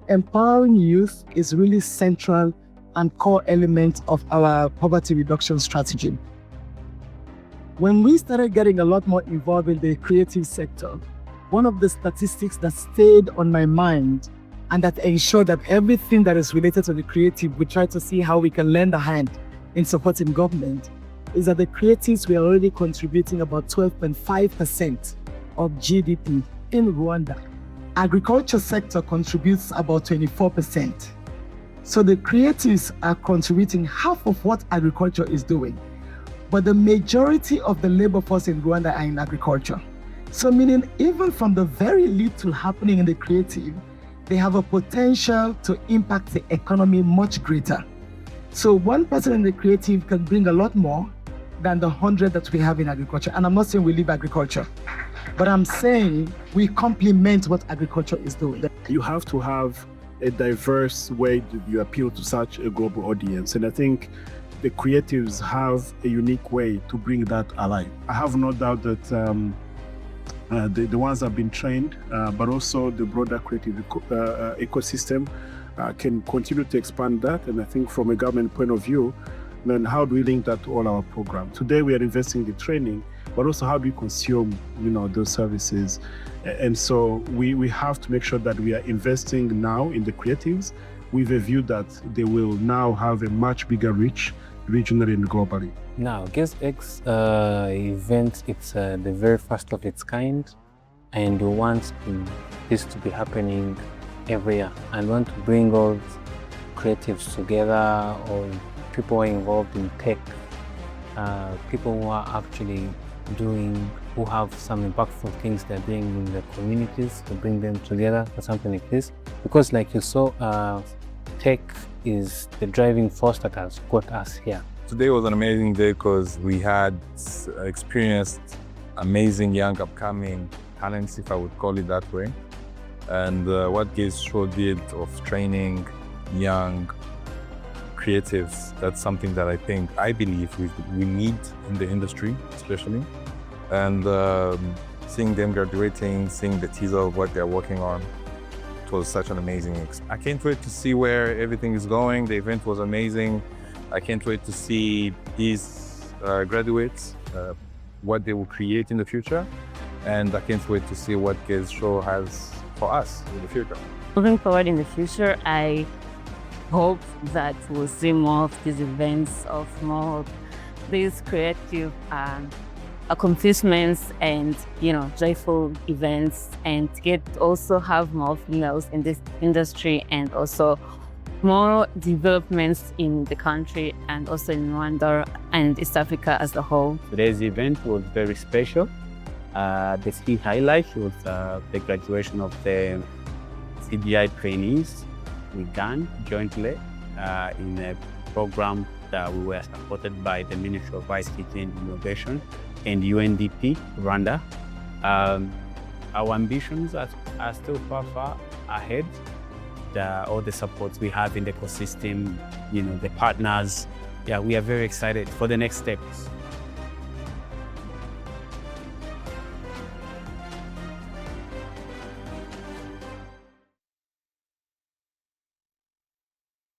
empowering youth is really central and core element of our poverty reduction strategy. When we started getting a lot more involved in the creative sector, one of the statistics that stayed on my mind and that ensured that everything that is related to the creative, we try to see how we can lend a hand in supporting government, is that the creatives were already contributing about 12.5% of GDP in Rwanda. Agriculture sector contributes about 24%. So the creatives are contributing half of what agriculture is doing. But the majority of the labor force in Rwanda are in agriculture. So meaning even from the very little happening in the creative, they have a potential to impact the economy much greater. So one person in the creative can bring a lot more than the 100 that we have in agriculture. And I'm not saying we leave agriculture, but I'm saying we complement what agriculture is doing. You have to have a diverse way you appeal to such a global audience. And I think the creatives have a unique way to bring that alive. I have no doubt that the ones that have been trained, but also the broader creative ecosystem can continue to expand that. And I think from a government point of view, then how do we link that to all our programs? Today we are investing in training, but also how do we consume, those services? And so we have to make sure that we are investing now in the creatives with a view that they will now have a much bigger reach regionally and globally. Now, Guez X event, it's the very first of its kind, and we want this to be happening every year, and want to bring all creatives together, or people who are involved in tech, people who are actually who have some impactful things they're doing in the communities, to bring them together for something like this. Because like you saw, tech is the driving force that has got us here. Today was an amazing day because we had experienced amazing young upcoming talents, if I would call it that way. And what Guez Show did of training young creatives, that's something that I believe we need in the industry, especially. And seeing them graduating, seeing the teaser of what they're working on, it was such an amazing experience. I can't wait to see where everything is going. The event was amazing. I can't wait to see these graduates, what they will create in the future. And I can't wait to see what Guez Show has for us in the future. Moving forward in the future, I hope that we'll see more of these events, of more of these creative accomplishments and joyful events, and also have more females in this industry, and also more developments in the country and also in Rwanda and East Africa as a whole. Today's event was very special. The key highlight was the graduation of the CDI trainees. We done jointly in a program that we were supported by the Ministry of ICT and Innovation and UNDP Rwanda. Our ambitions are still far ahead. All the supports we have in the ecosystem, the partners, we are very excited for the next steps.